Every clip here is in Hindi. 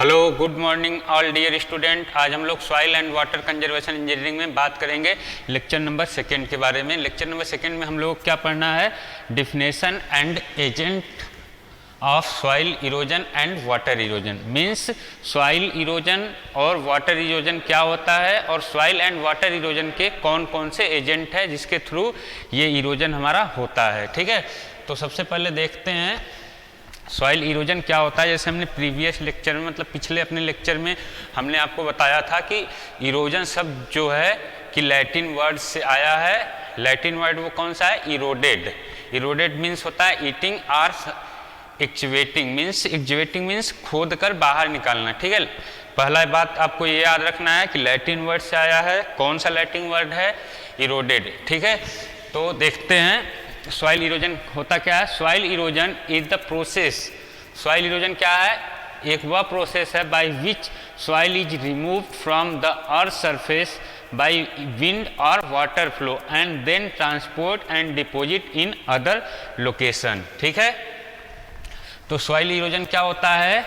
Hello, good morning all dear student. आज हम लोग soil and water conservation engineering में बात करेंगे लेक्चर नंबर 2 के बारे में। लेक्चर नंबर 2 में हम लोग क्या पढ़ना है? Definition and agent of soil erosion and water erosion. Means soil erosion और वाटर इरोजन क्या होता है और सॉइल एंड वाटर इरोजन के कौन कौन से एजेंट है जिसके थ्रू ये इरोजन हमारा होता है। ठीक है, तो सबसे पहले देखते हैं सॉइल इरोजन क्या होता है। जैसे हमने प्रीवियस लेक्चर में मतलब पिछले अपने लेक्चर में हमने आपको बताया था कि इरोजन शब्द जो है कि लैटिन वर्ड से आया है। लैटिन वर्ड वो कौन सा है? इरोडेड। इरोडेड मीन्स होता है ईटिंग और एक्चुएटिंग मीन्स खोद कर बाहर निकालना। ठीक है, पहला बात आपको ये याद रखना है कि लैटिन वर्ड से आया है। कौन सा लैटिन वर्ड है? इरोडेड। ठीक है, तो देखते हैं सॉइल इरोजन होता क्या है। Soil erosion is the process. Soil erosion क्या है? एक वह प्रोसेस है by which soil is removed from the earth surface by wind और water flow and then transport and deposit in other location. ठीक है, तो सॉइल इरोजन क्या होता है?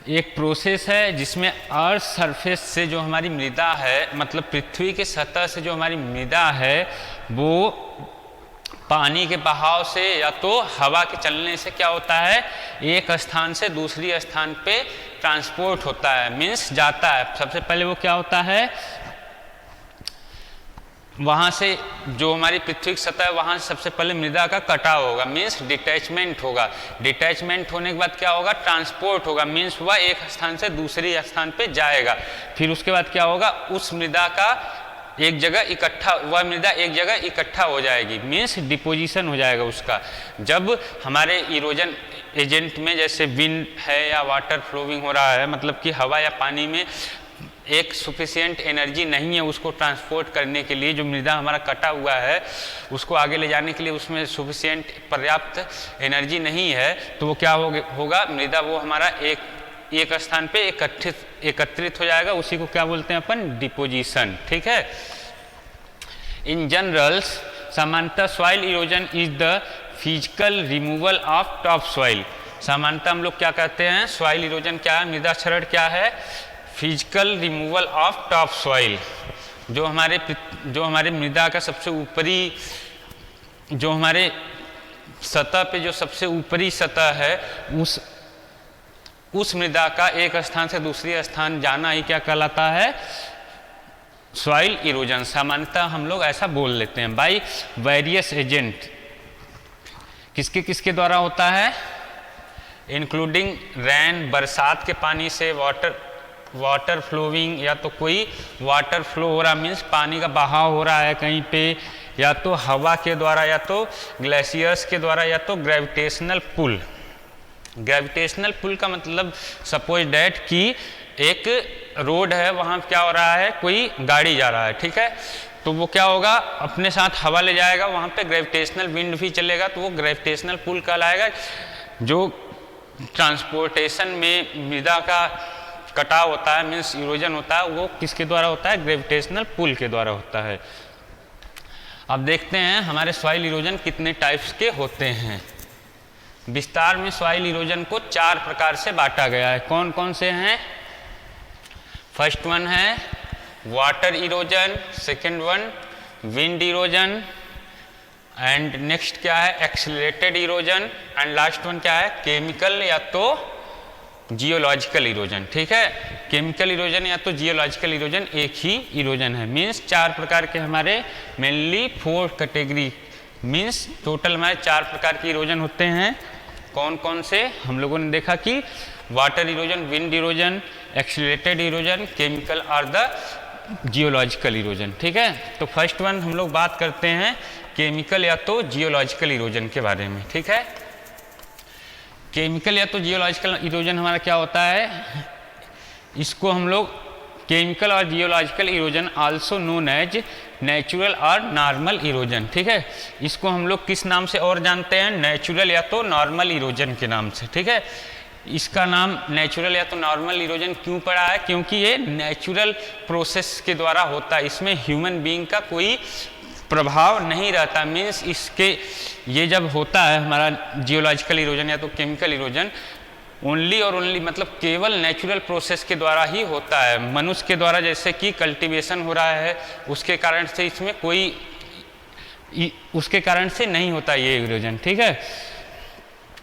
एक प्रोसेस है जिसमें अर्थ सरफेस से जो हमारी मृदा है, मतलब पृथ्वी के सतह से जो हमारी मृदा है, वो पानी के बहाव से या तो हवा के चलने से क्या होता है, एक स्थान से दूसरी स्थान पे ट्रांसपोर्ट होता है, मीन्स जाता है। सबसे पहले वो क्या होता है, वहाँ से जो हमारी पृथ्वी की सतह है वहाँ से सबसे पहले मृदा का कटाव होगा, मीन्स डिटैचमेंट होगा। डिटैचमेंट होने के बाद क्या होगा? ट्रांसपोर्ट होगा, मीन्स वह एक स्थान से दूसरी स्थान पे जाएगा। फिर उसके बाद क्या होगा? उस मृदा का एक जगह इकट्ठा, वह मृदा एक जगह इकट्ठा हो जाएगी, मीन्स डिपोजिशन हो जाएगा उसका। जब हमारे इरोजन एजेंट में जैसे विंड है या वाटर फ्लोइंग हो रहा है, मतलब कि हवा या पानी में एक सफिशिएंट एनर्जी नहीं है उसको ट्रांसपोर्ट करने के लिए, जो मृदा हमारा कटा हुआ है उसको आगे ले जाने के लिए उसमें सफिशिएंट पर्याप्त एनर्जी नहीं है, तो वो क्या होगा? मृदा वो हमारा एक स्थान पे एकत्रित हो जाएगा। उसी को क्या बोलते हैं अपन? डिपोजिशन। ठीक है, इन जनरल सामान्यतः soil erosion is the physical removal of top soil. सामान्यतः हम लोग क्या कहते हैं? सॉइल इरोजन क्या है? मृदा क्षरण क्या है? Physical removal of top soil. जो हमारे मृदा का सबसे ऊपरी, जो हमारे सतह पे जो सबसे ऊपरी सतह है, उस मृदा का एक स्थान से दूसरी स्थान जाना ही क्या कहलाता है? Soil erosion. सामान्यतः हम लोग ऐसा बोल लेते हैं। बाय वेरियस एजेंट, किसके किसके द्वारा होता है? इंक्लूडिंग रेन, बरसात के पानी से, वाटर फ्लोइंग, या तो कोई वाटर फ्लो हो रहा, मीन्स पानी का बहाव हो रहा है कहीं पे, या तो हवा के द्वारा, या तो ग्लेशियर्स के द्वारा, या तो ग्रेविटेशनल पुल। ग्रेविटेशनल पुल का मतलब सपोज डैट कि एक रोड है, वहाँ क्या हो रहा है? कोई गाड़ी जा रहा है। ठीक है, तो वो क्या होगा? अपने साथ हवा ले जाएगा, वहाँ पे ग्रेविटेशनल विंड भी चलेगा, तो वो ग्रेविटेशनल पुल कहलाएगा। जो ट्रांसपोर्टेशन में मृदा का कटाव होता है, मीन्स इरोजन होता है, वो किसके द्वारा होता है? ग्रेविटेशनल पुल के द्वारा होता है। अब देखते हैं हमारे सॉइल इरोजन कितने टाइप्स के होते हैं। विस्तार में सॉइल इरोजन को 4 प्रकार से बांटा गया है। कौन कौन से हैं? फर्स्ट वन है water erosion, second one wind erosion, and next क्या है? Accelerated erosion, and last one क्या है? केमिकल या तो जियोलॉजिकल इरोजन। ठीक है, केमिकल इरोजन या तो जियोलॉजिकल इरोजन एक ही इरोजन है। मीन्स 4 प्रकार के हमारे मेनली 4 कैटेगरी, मीन्स टोटल हमारे 4 प्रकार के इरोजन होते हैं। कौन कौन से? हम लोगों ने देखा कि water erosion, wind erosion, accelerated erosion, chemical और द जियोलॉजिकल इरोजन। ठीक है, तो फर्स्ट वन हम लोग बात करते हैं केमिकल या तो जियोलॉजिकल इरोजन के बारे में। ठीक है, केमिकल या तो जियोलॉजिकल इरोजन हमारा क्या होता है? इसको हम लोग केमिकल और geological erosion also known as natural और नॉर्मल इरोजन। ठीक है, इसको हम लोग किस नाम से और जानते हैं? नेचुरल या तो नॉर्मल इरोजन के नाम से। ठीक है, इसका नाम नेचुरल या तो नॉर्मल इरोजन क्यों पड़ा है? क्योंकि ये नेचुरल प्रोसेस के द्वारा होता है, इसमें ह्यूमन बीइंग का कोई प्रभाव नहीं रहता। मीन्स इसके ये जब होता है हमारा जियोलॉजिकल इरोजन या तो केमिकल इरोजन, ओनली और ओनली मतलब केवल नेचुरल प्रोसेस के द्वारा ही होता है। मनुष्य के द्वारा जैसे कि कल्टीवेशन हो रहा है उसके कारण से इसमें उसके कारण से नहीं होता ये इरोजन। ठीक है,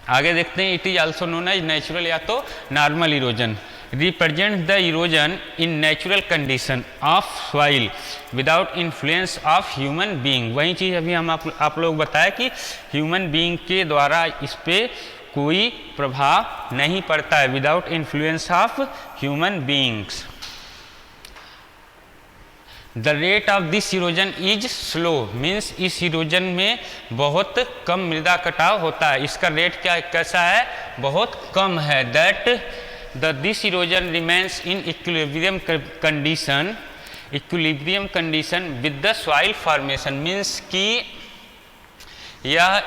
आगे देखते हैं। It is also known as natural या तो normal erosion, represent the erosion in natural condition of soil without influence of human being. वही चीज़ अभी हम आप लोग बताया कि ह्यूमन बीइंग के द्वारा इस पे कोई प्रभाव नहीं पड़ता है, without influence of human beings. The rate of this erosion is slow, means इस इरोजन में बहुत कम मृदा कटाव होता है। इसका रेट कैसा है? बहुत कम है। That this erosion remains in equilibrium condition with the soil formation, means कि यह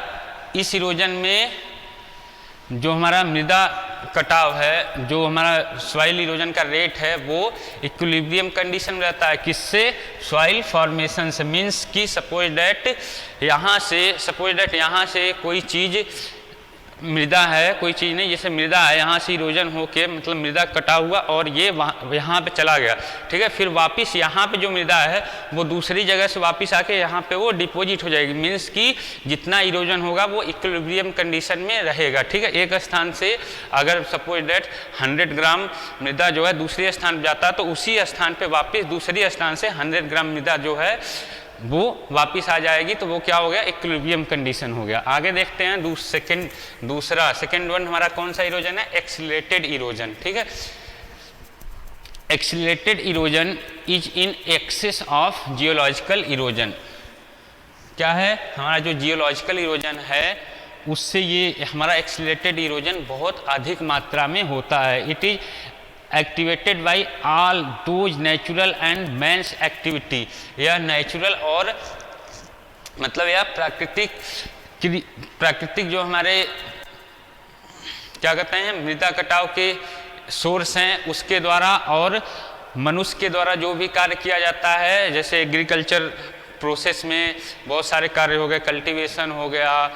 इस इरोजन में जो हमारा मृदा कटाव है, जो हमारा सॉइल इरोजन का रेट है, वो इक्विलिब्रियम कंडीशन में रहता है। किससे? सॉइल फॉर्मेशन से। मीन्स कि सपोज दैट यहाँ से कोई चीज़ मृदा है, कोई चीज़ नहीं, जैसे मृदा है, यहाँ से इरोजन होके मतलब मृदा कटा हुआ और ये यहाँ पे चला गया। ठीक है, फिर वापस यहाँ पे जो मृदा है वो दूसरी जगह से वापस आके यहाँ पे वो डिपॉजिट हो जाएगी। मीन्स कि जितना इरोजन होगा वो इक्विलिब्रियम कंडीशन में रहेगा। ठीक है, एक स्थान से अगर सपोज दैट 100 ग्राम मृदा जो है दूसरे स्थान पर जाता है तो उसी स्थान पर वापस दूसरी स्थान से 100 ग्राम मृदा जो है वो वापस आ जाएगी। तो वो क्या हो गया? इक्विलिब्रियम कंडीशन हो गया। आगे देखते हैं सेकेंड वन हमारा कौन सा इरोजन है? Accelerated erosion. ठीक है, accelerated erosion is in excess of geological erosion. क्या है? हमारा जो जियोलॉजिकल इरोजन है उससे ये हमारा एक्सीलरेटेड इरोजन बहुत अधिक मात्रा में होता है। It is activated by all those natural and man's activity. यह नेचुरल और मतलब यह प्राकृतिक जो हमारे क्या कहते हैं मृदा कटाव के सोर्स हैं उसके द्वारा और मनुष्य के द्वारा जो भी कार्य किया जाता है, जैसे एग्रीकल्चर प्रोसेस में बहुत सारे कार्य हो गए, कल्टीवेशन हो गया,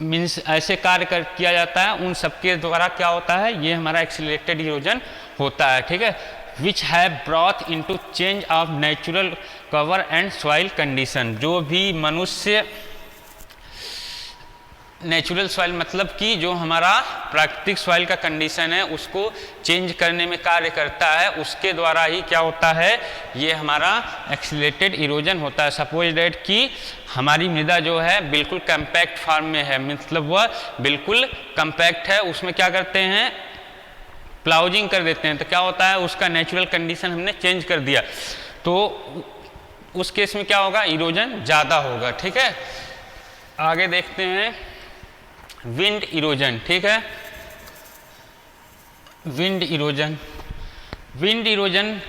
मीन्स ऐसे कार्य किया जाता है, उन सबके द्वारा क्या होता है? ये हमारा एक्सीलरेटेड इरोजन होता है। ठीक है, which have brought into change of natural cover and soil condition. जो भी मनुष्य नेचुरल सॉइल मतलब कि जो हमारा प्राकृतिक सॉइल का कंडीशन है उसको चेंज करने में कार्य करता है, उसके द्वारा ही क्या होता है? ये हमारा एक्सीलरेटेड इरोजन होता है। सपोज दैट कि हमारी मृदा जो है बिल्कुल कम्पैक्ट फॉर्म में है, मतलब वह बिल्कुल कम्पैक्ट है, उसमें क्या करते हैं? प्लाउजिंग कर देते हैं। तो क्या होता है? उसका नेचुरल कंडीशन हमने चेंज कर दिया, तो उस केस में क्या होगा? इरोजन ज़्यादा होगा। ठीक है, आगे देखते हैं विंड इरोजन। ठीक है, विंड इरोजन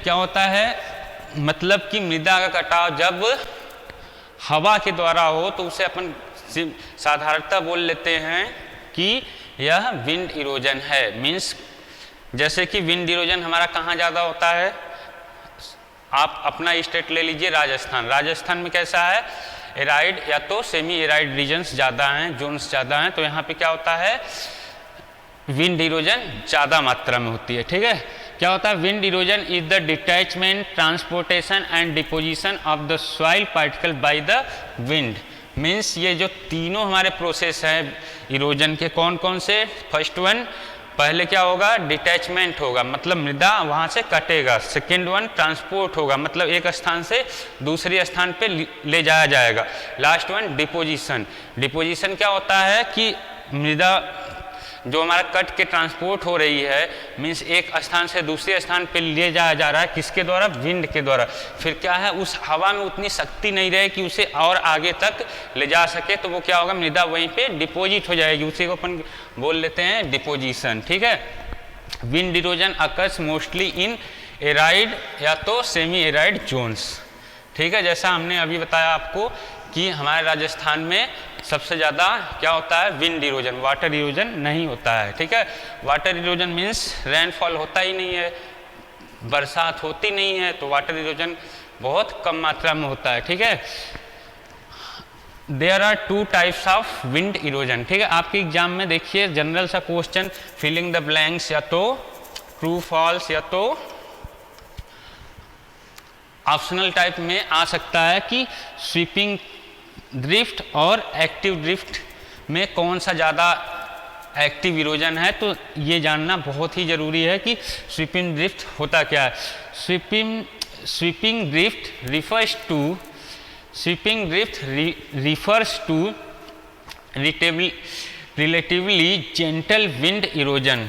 क्या होता है? मतलब कि मृदा का कटाव जब हवा के द्वारा हो तो उसे अपन साधारणतः बोल लेते हैं कि यह विंड इरोजन है। मीन्स जैसे कि विंड इरोजन हमारा कहाँ ज़्यादा होता है? आप अपना स्टेट ले लीजिए, राजस्थान में कैसा है? एराइड या तो सेमी एराइड रीजन्स ज़्यादा हैं, जोन्स ज़्यादा हैं, तो यहाँ पे क्या होता है? विंड इरोजन ज़्यादा मात्रा में होती है। ठीक है, क्या होता है? Wind erosion is the detachment, transportation and deposition of the soil particle by the wind. Means ये जो तीनों हमारे प्रोसेस हैं इरोजन के, कौन कौन से? फर्स्ट वन पहले क्या होगा? डिटैचमेंट होगा, मतलब मृदा वहाँ से कटेगा। सेकेंड वन ट्रांसपोर्ट होगा, मतलब एक स्थान से दूसरे स्थान पे ले जाया जाएगा। लास्ट वन डिपोजिशन क्या होता है कि मृदा जो हमारा कट के ट्रांसपोर्ट हो रही है, मीन्स एक स्थान से दूसरे स्थान पे ले जाया जा रहा है, किसके द्वारा? विंड के द्वारा। फिर क्या है? उस हवा में उतनी शक्ति नहीं रहे कि उसे और आगे तक ले जा सके, तो वो क्या होगा? मृदा वहीं पे डिपोजिट हो जाएगी, उसी को अपन बोल लेते हैं डिपोजिशन। ठीक है, wind erosion occurs mostly in arid या तो सेमी एराइड जोन्स। ठीक है, जैसा हमने अभी बताया आपको कि हमारे राजस्थान में सबसे ज़्यादा क्या होता है? विंड इरोजन, वाटर इरोजन नहीं होता है। ठीक है, वाटर इरोजन मीन्स रेनफॉल होता ही नहीं है, बरसात होती नहीं है, तो वाटर इरोजन बहुत कम मात्रा में होता है। ठीक है, there are two types of wind erosion. ठीक है, आपके एग्जाम में देखिए जनरल सा क्वेश्चन फिलिंग द ब्लैंक्स या तो ट्रू फॉल्स या तो ऑप्शनल टाइप में आ सकता है कि स्वीपिंग ड्रिफ्ट और एक्टिव ड्रिफ्ट में कौन सा ज़्यादा एक्टिव इरोजन है। तो ये जानना बहुत ही ज़रूरी है कि स्वीपिंग ड्रिफ्ट होता क्या है। Sweeping drift refers to relatively gentle wind erosion।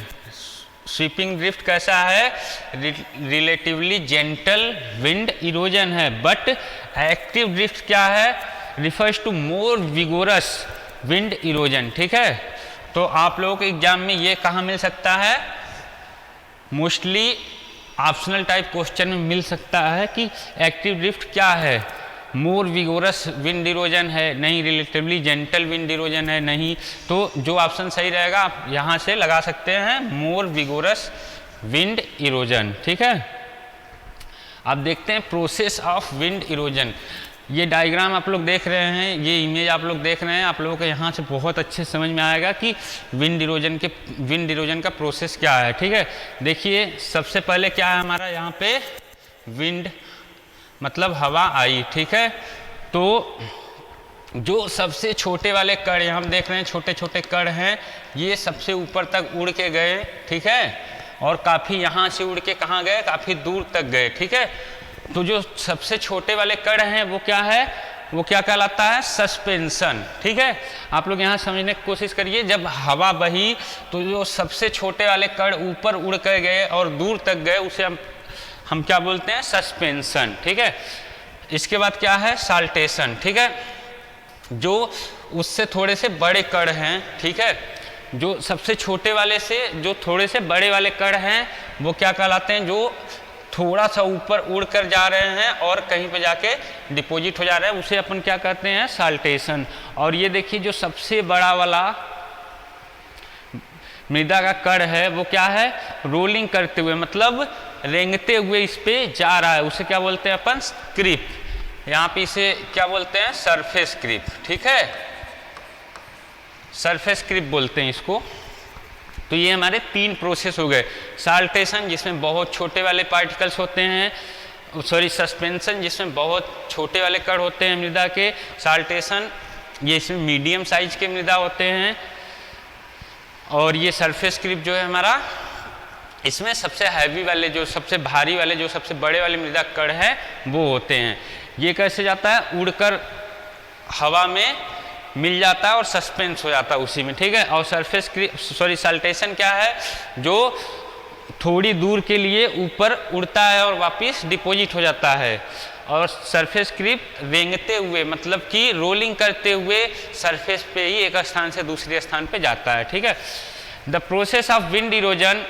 Sweeping drift कैसा है, रिलेटिवली जेंटल विंड इरोजन है। बट एक्टिव ड्रिफ्ट क्या है, refers to more vigorous wind erosion. ठीक है, तो आप लोगों के एग्जाम में ये कहाँ मिल सकता है, मोस्टली ऑप्शनल टाइप क्वेश्चन में मिल सकता है कि एक्टिव ड्रिफ्ट क्या है, मोर विगोरस विंड इरोजन है, नहीं रिलेटिवली जेंटल विंड इरोजन है, नहीं। तो जो ऑप्शन सही रहेगा आप यहाँ से लगा सकते हैं, मोर विगोरस विंड इरोजन। ठीक है, अब देखते हैं प्रोसेस ऑफ विंड इरोजन। ये डायग्राम आप लोग देख रहे हैं, ये इमेज आप लोग देख रहे हैं, आप लोगों को यहाँ से बहुत अच्छे समझ में आएगा कि विंड इरोजन का प्रोसेस क्या है। ठीक है, देखिए सबसे पहले क्या है हमारा यहाँ पे, विंड मतलब हवा आई। ठीक है, तो जो सबसे छोटे वाले कण यहाँ हम देख रहे हैं, छोटे छोटे कण हैं, ये सबसे ऊपर तक उड़ के गए। ठीक है, और काफ़ी यहाँ से उड़ के कहाँ गए, काफ़ी दूर तक गए। ठीक है, तो जो सबसे छोटे वाले कण हैं वो क्या है, वो क्या कहलाता है, सस्पेंशन। ठीक है, आप लोग यहाँ समझने की कोशिश करिए, जब हवा बही तो जो सबसे छोटे वाले कण ऊपर उड़ कर गए और दूर तक गए, उसे हम क्या बोलते हैं, सस्पेंशन। ठीक है, इसके बाद क्या है, साल्टेशन। ठीक है, जो उससे थोड़े से बड़े कण हैं। ठीक है, जो सबसे छोटे वाले से जो थोड़े से बड़े वाले कण हैं वो क्या कहलाते हैं, जो थोड़ा सा ऊपर उड़ कर जा रहे हैं और कहीं पे जाके डिपॉजिट हो जा रहे हैं, उसे अपन क्या कहते हैं, साल्टेशन। और ये देखिए जो सबसे बड़ा वाला मृदा का कण है वो क्या है, रोलिंग करते हुए मतलब रेंगते हुए इस पे जा रहा है, उसे क्या बोलते हैं अपन, क्रीप। यहाँ पे इसे क्या बोलते हैं, सरफेस क्रीप। ठीक है, सरफेस क्रीप बोलते हैं इसको। तो ये हमारे 3 प्रोसेस हो गए, साल्टेशन जिसमें बहुत छोटे वाले पार्टिकल्स होते हैं, सस्पेंशन जिसमें बहुत छोटे वाले कण होते हैं मृदा के, साल्टेशन ये इसमें मीडियम साइज के मृदा होते हैं, और ये सरफेस क्रीप जो है हमारा, इसमें सबसे हैवी वाले, जो सबसे भारी वाले, जो सबसे बड़े वाले मृदा कण है वो होते हैं। ये कैसे जाता है, उड़कर हवा में मिल जाता है और सस्पेंस हो जाता है उसी में। ठीक है, और साल्टेशन क्या है, जो थोड़ी दूर के लिए ऊपर उड़ता है और वापस डिपॉजिट हो जाता है। और सरफेस क्रीप रेंगते हुए मतलब कि रोलिंग करते हुए सरफेस पे ही एक स्थान से दूसरे स्थान पे जाता है। ठीक है, the process of wind erosion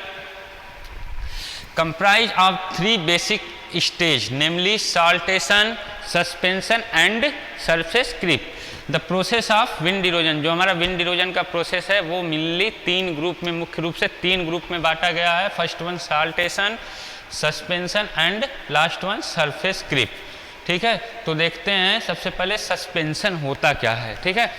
comprise of 3 basic stage, namely saltation, suspension and surface creep। The process of wind erosion, जो हमारा विंड इरोजन का प्रोसेस है वो मेनली 3 ग्रुप में, मुख्य रूप से 3 ग्रुप में बांटा गया है। First one saltation, suspension and last one surface creep. ठीक है, तो देखते हैं सबसे पहले सस्पेंशन होता क्या है। ठीक है,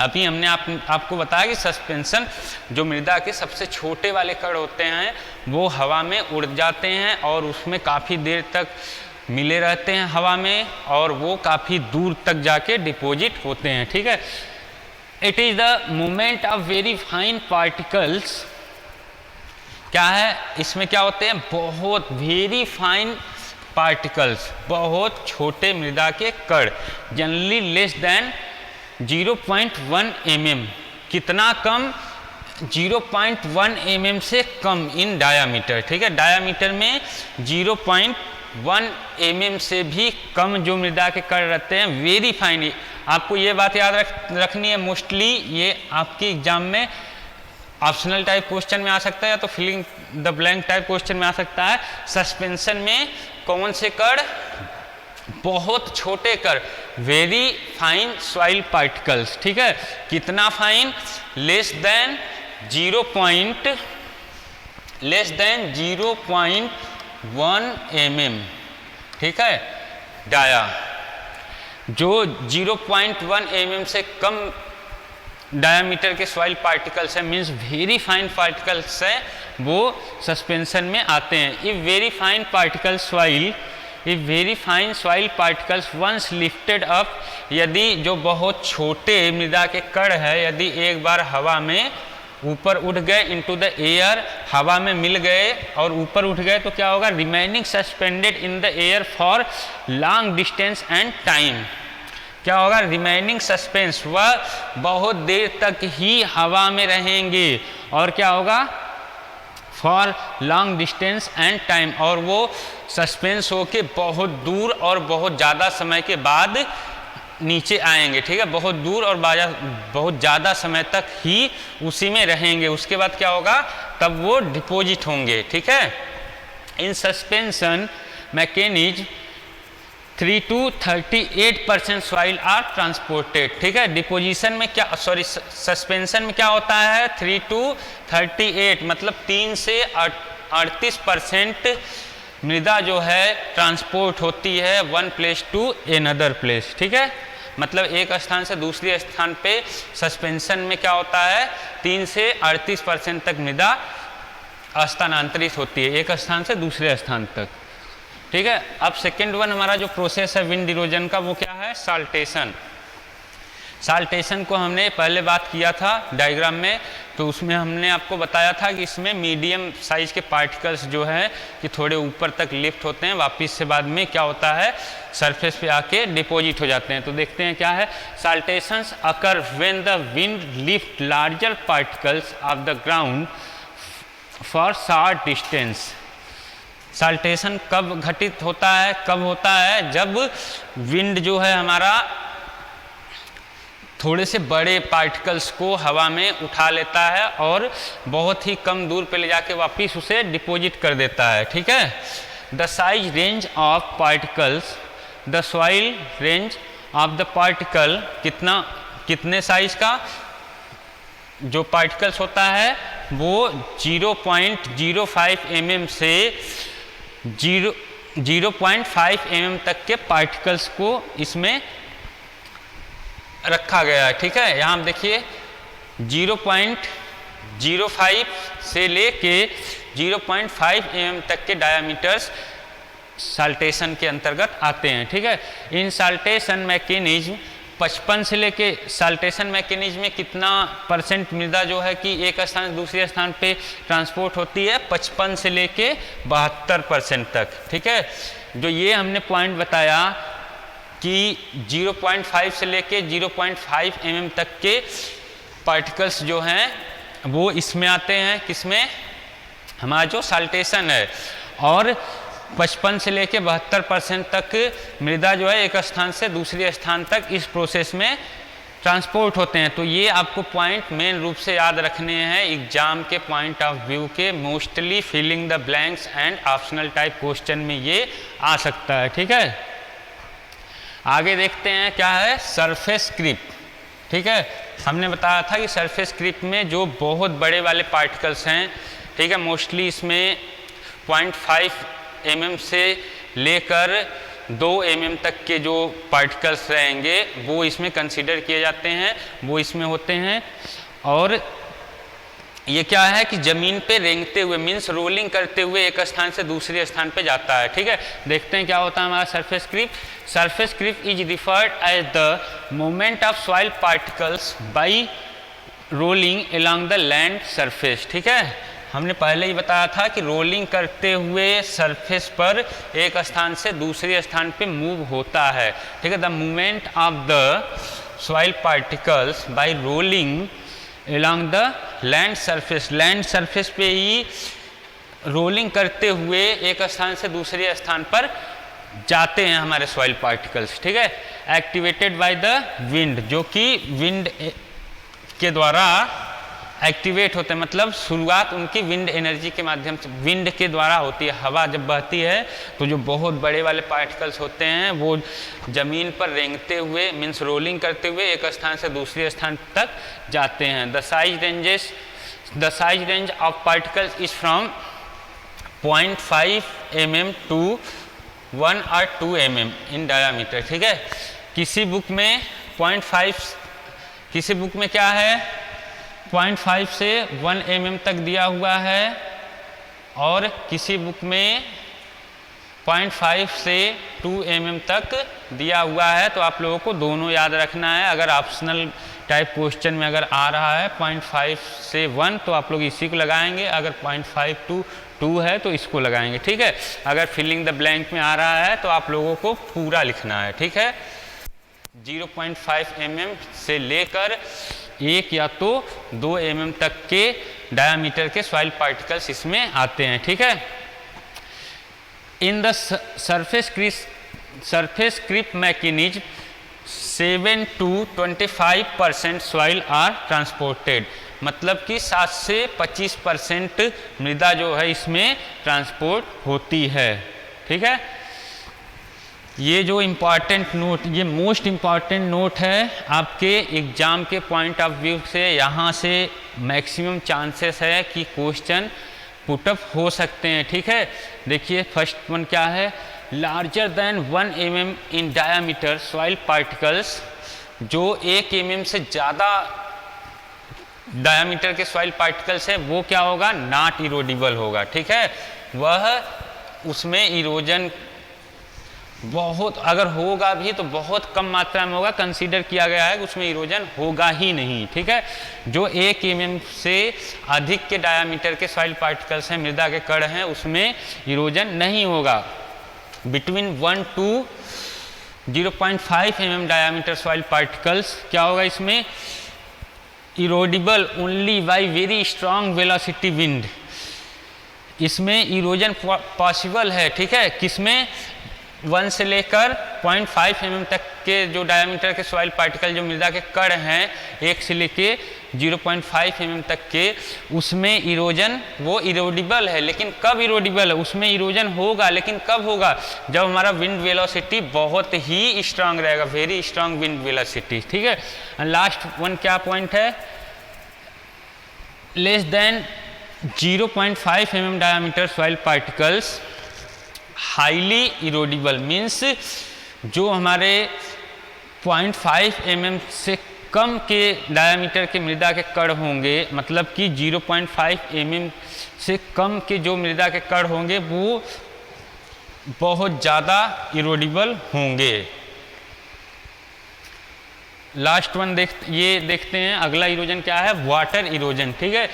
अभी हमने आपको बताया कि सस्पेंशन जो मृदा के सबसे छोटे वाले कण होते हैं वो हवा में उड़ जाते हैं और उसमें काफ़ी देर तक मिले रहते हैं हवा में, और वो काफ़ी दूर तक जाके डिपॉजिट होते हैं। ठीक है, it is the movement of very fine particles. क्या है, इसमें क्या होते हैं, बहुत वेरी फाइन पार्टिकल्स, बहुत छोटे मृदा के कण, जनरली लेस देन 0.1 mm। कितना कम, 0.1 mm से कम इन डायामीटर। ठीक है, डायामीटर में 0.1 mm से भी कम जो मृदा के कण रहते हैं, वेरी फाइन। आपको ये बात याद रखनी है, मोस्टली ये आपके एग्जाम में ऑप्शनल टाइप क्वेश्चन में आ सकता है या तो filling the blank type question में आ सकता है। सस्पेंशन में कौन से कण, बहुत छोटे कण, वेरी फाइन सॉइल पार्टिकल्स। ठीक है, कितना फाइन, लेस देन 0.1 mm। ठीक है, डाया। जो 0.1 mm से कम डायमीटर के सॉइल पार्टिकल्स है, मीन्स वेरी फाइन पार्टिकल्स है, वो सस्पेंशन में आते हैं। If very fine particles once lifted up, यदि जो बहुत छोटे मृदा के कण है यदि एक बार हवा में ऊपर उठ गए, इनटू द एयर, हवा में मिल गए और ऊपर उठ गए, तो क्या होगा, remaining suspended in the air for long distance and time. क्या होगा, रिमेनिंग सस्पेंस, वह बहुत देर तक ही हवा में रहेंगे, और क्या होगा, for long distance and time, और वो सस्पेंस होके बहुत दूर और बहुत ज़्यादा समय के बाद नीचे आएंगे। ठीक है, बहुत दूर और बहुत ज़्यादा समय तक ही उसी में रहेंगे, उसके बाद क्या होगा, तब वो डिपॉजिट होंगे। ठीक है, in suspension mechanism 3 to 38% soil are transported. ठीक है, डिपोजिशन में क्या, सॉरी सस्पेंशन में क्या होता है, 3 to 38 मतलब 3 से 38% मृदा जो है ट्रांसपोर्ट होती है one place to another place. ठीक है, मतलब एक स्थान से दूसरे स्थान पे सस्पेंशन में क्या होता है, 3 से 38% तक मृदा स्थानांतरित होती है एक स्थान से दूसरे स्थान तक। ठीक है, अब सेकेंड वन हमारा जो प्रोसेस है विंड इरोजन का, वो क्या है, साल्टेशन। साल्टेशन को हमने पहले बात किया था डायग्राम में, तो उसमें हमने आपको बताया था कि इसमें मीडियम साइज के पार्टिकल्स जो है कि थोड़े ऊपर तक लिफ्ट होते हैं, वापस से बाद में क्या होता है, सरफेस पे आके डिपॉजिट हो जाते हैं। तो देखते हैं क्या है, saltations occur when the wind lift larger particles of the ground for short distance. Saltation कब घटित होता है, कब होता है, जब विंड जो है हमारा थोड़े से बड़े पार्टिकल्स को हवा में उठा लेता है और बहुत ही कम दूर पे ले जाके वापस उसे डिपॉजिट कर देता है। ठीक है, the size range of particles, the soil range of the particle, कितने साइज का जो पार्टिकल्स होता है वो 0.05 mm से 0.5 mm तक के पार्टिकल्स को इसमें रखा गया है। ठीक है, यहाँ देखिए 0.05 से लेके 0.5 mm तक के डायामीटर्स साल्टेशन के अंतर्गत आते हैं। ठीक है, इन साल्टेशन मैकेनिज्म 55 से लेके, साल्टेशन मैकेनिज्म में कितना परसेंट मृदा जो है कि एक स्थान से दूसरे स्थान पे ट्रांसपोर्ट होती है, 55 से लेके 72% तक। ठीक है, जो ये हमने पॉइंट बताया कि 0.5 से लेके 0.5 mm तक के पार्टिकल्स जो हैं वो इसमें आते हैं, किसमें, हमारा जो साल्टेशन है, और 55 से लेके 72% तक मृदा जो है एक स्थान से दूसरे स्थान तक इस प्रोसेस में ट्रांसपोर्ट होते हैं। तो ये आपको पॉइंट मेन रूप से याद रखने हैं एग्जाम के पॉइंट ऑफ व्यू के, mostly filling the blanks and optional type question में ये आ सकता है। ठीक है, आगे देखते हैं क्या है, सरफेस क्रीप। ठीक है, हमने बताया था कि सरफेस क्रीप में जो बहुत बड़े वाले पार्टिकल्स हैं, ठीक है, मोस्टली इसमें 0.5 mm से लेकर 2 mm तक के जो पार्टिकल्स रहेंगे वो इसमें कंसीडर किए जाते हैं, वो इसमें होते हैं। और ये क्या है कि ज़मीन पे रेंगते हुए, मीन्स रोलिंग करते हुए एक स्थान से दूसरे स्थान पे जाता है। ठीक है, देखते हैं क्या होता है हमारा surface creep. Surface creep is referred as the movement of soil particles by rolling along the land surface. ठीक है, हमने पहले ही बताया था कि रोलिंग करते हुए सरफेस पर एक स्थान से दूसरे स्थान पे मूव होता है। ठीक है, the movement of the soil particles by rolling along the land surface, land surface पे ही रोलिंग करते हुए एक स्थान से दूसरे स्थान पर जाते हैं हमारे सॉइल पार्टिकल्स। ठीक है, एक्टिवेटेड बाय द विंड, जो कि विंड के द्वारा एक्टिवेट होते हैं, मतलब शुरुआत उनकी विंड एनर्जी के माध्यम से, विंड के द्वारा होती है। हवा जब बहती है तो जो बहुत बड़े वाले पार्टिकल्स होते हैं वो ज़मीन पर रेंगते हुए, मीन्स रोलिंग करते हुए एक स्थान से दूसरे स्थान तक जाते हैं। The size range of particles is from 0.5 mm to 1 or 2 mm in diameter. ठीक है, किसी बुक में 0.5, किसी बुक में क्या है 0.5 से 1 mm तक दिया हुआ है, और किसी बुक में 0.5 से 2 mm तक दिया हुआ है। तो आप लोगों को दोनों याद रखना है। अगर ऑप्शनल टाइप क्वेश्चन में अगर आ रहा है 0.5 से 1 तो आप लोग इसी को लगाएंगे, अगर 0.5 to 2 है तो इसको लगाएंगे, ठीक है। अगर फिलिंग द ब्लैंक में आ रहा है तो आप लोगों को पूरा लिखना है, ठीक है। 0.5 mm से लेकर 1 या तो 2 mm तक के डायामीटर के सॉइल पार्टिकल्स इसमें आते हैं, ठीक है। In the surface creep mechanism 7 to 25% soil are transported, मतलब कि 7 से 25% मृदा जो है इसमें ट्रांसपोर्ट होती है, ठीक है। ये जो इम्पॉर्टेंट नोट, ये मोस्ट इम्पॉर्टेंट नोट है आपके एग्जाम के पॉइंट ऑफ व्यू से। यहाँ से मैक्सिमम चांसेस है कि क्वेश्चन पुटअप हो सकते हैं, ठीक है। देखिए फर्स्ट वन क्या है, लार्जर देन 1 mm इन डायामीटर सॉइल पार्टिकल्स, जो 1 mm से ज़्यादा डायामीटर के सॉइल पार्टिकल्स है वो क्या होगा, नॉट इरोडेबल होगा, ठीक है। वह उसमें इरोजन बहुत, अगर होगा भी तो बहुत कम मात्रा में होगा, कंसीडर किया गया है कि उसमें इरोजन होगा ही नहीं, ठीक है। जो 1 mm से अधिक के डायामीटर के सॉइल पार्टिकल्स हैं, मृदा के कण हैं, उसमें इरोजन नहीं होगा। Between 1 to 0.5 mm diameter soil particles क्या होगा इसमें, erodable only by very strong velocity wind, इसमें इरोजन पॉसिबल है, ठीक है। किसमें, 1 से लेकर 0.5 mm तक के जो डायामीटर के सॉइल पार्टिकल जो मृदा के कण हैं, 1 से लेके 0.5 mm तक के, उसमें इरोजन वो इरोडेबल है। लेकिन कब इरोडेबल है, उसमें इरोजन होगा लेकिन कब होगा, जब हमारा विंड वेलोसिटी बहुत ही स्ट्रांग रहेगा, वेरी स्ट्रांग विंड वेलोसिटी, ठीक है। लास्ट वन क्या पॉइंट है, less than 0.5 mm diameter soil particles highly erodable, means जो हमारे 0.5 mm से कम के डायामीटर के मृदा के कण होंगे, मतलब कि 0.5 mm से कम के जो मृदा के कण होंगे वो बहुत ज़्यादा इरोडेबल होंगे। लास्ट वन देखते हैं, अगला इरोजन क्या है, वाटर इरोजन, ठीक है।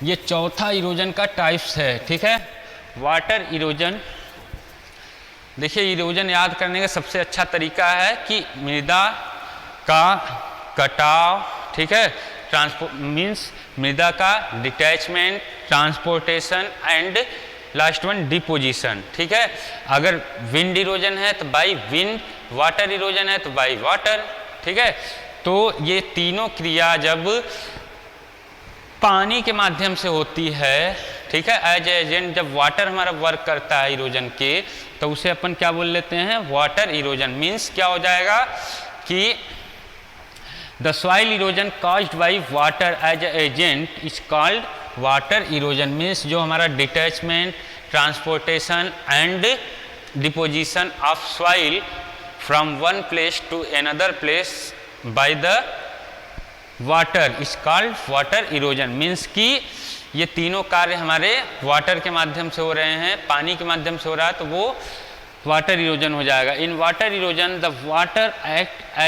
ये चौथा इरोजन का टाइप्स है, ठीक है। वाटर इरोजन, देखिए इरोजन याद करने का सबसे अच्छा तरीका है कि मृदा का कटाव, ठीक है, ट्रांसपोर्ट मीन्स मृदा का detachment, transportation and last one deposition, ठीक है। अगर विंड इरोजन है तो बाय विंड, वाटर इरोजन है तो बाय वाटर, ठीक है। तो ये तीनों क्रिया जब पानी के माध्यम से होती है, ठीक है, एज एजेंट, जब वाटर हमारा वर्क करता है इरोजन के, तो उसे अपन क्या बोल लेते हैं, वाटर इरोजन। मीन्स क्या हो जाएगा कि the soil erosion caused by water as agent is called water erosion. Means जो हमारा detachment, transportation and deposition of soil from one place to another place by the water is called water erosion. Means कि ये तीनों कार्य हमारे वाटर के माध्यम से हो रहे हैं, पानी के माध्यम से हो रहा है, तो वो वाटर इरोजन हो जाएगा। In water erosion the water act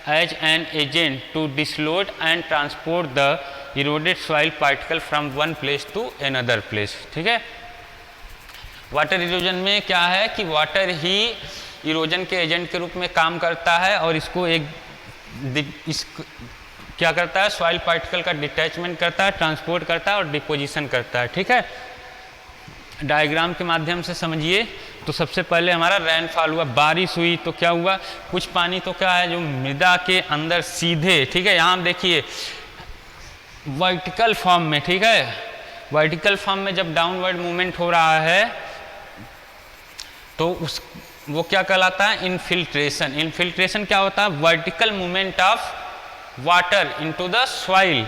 as an agent to dislodge and transport the eroded soil particle from one place to another place, ठीक है। वाटर इरोजन में क्या है कि वाटर ही इरोजन के एजेंट के रूप में काम करता है, और इसको क्या करता है, सॉइल पार्टिकल का डिटैचमेंट करता है, ट्रांसपोर्ट करता है और डिपोजिशन करता है, ठीक है। डायग्राम के माध्यम से समझिए। तो सबसे पहले हमारा रेनफॉल हुआ, बारिश हुई, तो क्या हुआ, कुछ पानी तो क्या है जो मृदा के अंदर सीधे, ठीक है, यहाँ देखिए वर्टिकल फॉर्म में, ठीक है, वर्टिकल फॉर्म में जब डाउनवर्ड मूवमेंट हो रहा है तो वो क्या कहलाता है, इनफिल्ट्रेशन। इनफिल्ट्रेशन क्या होता है, vertical movement of water into the soil,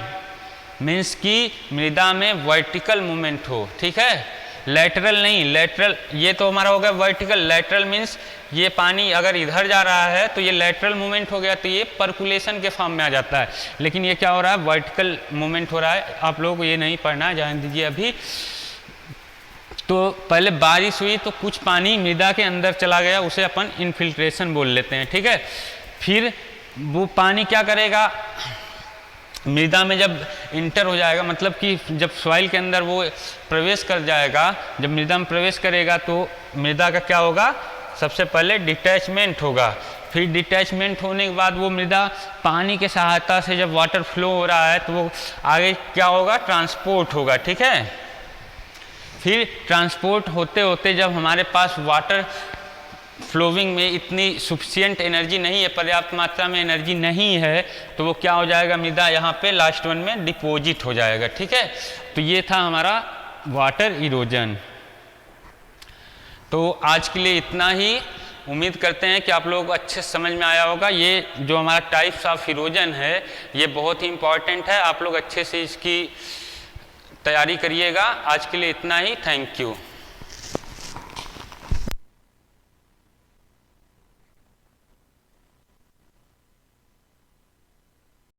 means कि मृदा में वर्टिकल मूवमेंट हो, ठीक है, लेटरल नहीं, लेटरल ये तो हमारा हो गया वर्टिकल। लेटरल मीन्स ये पानी अगर इधर जा रहा है तो ये लेटरल मूवमेंट हो गया, तो ये परकुलेशन के फॉर्म में आ जाता है। लेकिन ये क्या हो रहा है, वर्टिकल मूवमेंट हो रहा है। आप लोगों को ये नहीं पढ़ना है, जाने दीजिए अभी। तो पहले बारिश हुई तो कुछ पानी मृदा के अंदर चला गया, उसे अपन इन्फिल्ट्रेशन बोल लेते हैं, ठीक है। फिर वो पानी क्या करेगा, मृदा में जब इंटर हो जाएगा, मतलब कि जब सॉइल के अंदर वो प्रवेश कर जाएगा, जब मृदा में प्रवेश करेगा तो मृदा का क्या होगा, सबसे पहले डिटैचमेंट होगा। फिर डिटैचमेंट होने के बाद वो मृदा पानी के सहायता से जब वाटर फ्लो हो रहा है तो वो आगे क्या होगा, ट्रांसपोर्ट होगा, ठीक है। फिर ट्रांसपोर्ट होते होते जब हमारे पास वाटर फ्लोविंग में इतनी सफिशिएंट एनर्जी नहीं है, पर्याप्त मात्रा में एनर्जी नहीं है, तो वो क्या हो जाएगा, मृदा यहाँ पे लास्ट वन में डिपॉजिट हो जाएगा, ठीक है। तो ये था हमारा वाटर इरोजन। तो आज के लिए इतना ही। उम्मीद करते हैं कि आप लोगों को अच्छे समझ में आया होगा। ये जो हमारा टाइप्स ऑफ इरोजन है ये बहुत ही इंपॉर्टेंट है, आप लोग अच्छे से इसकी तैयारी करिएगा। आज के लिए इतना ही, थैंक यू।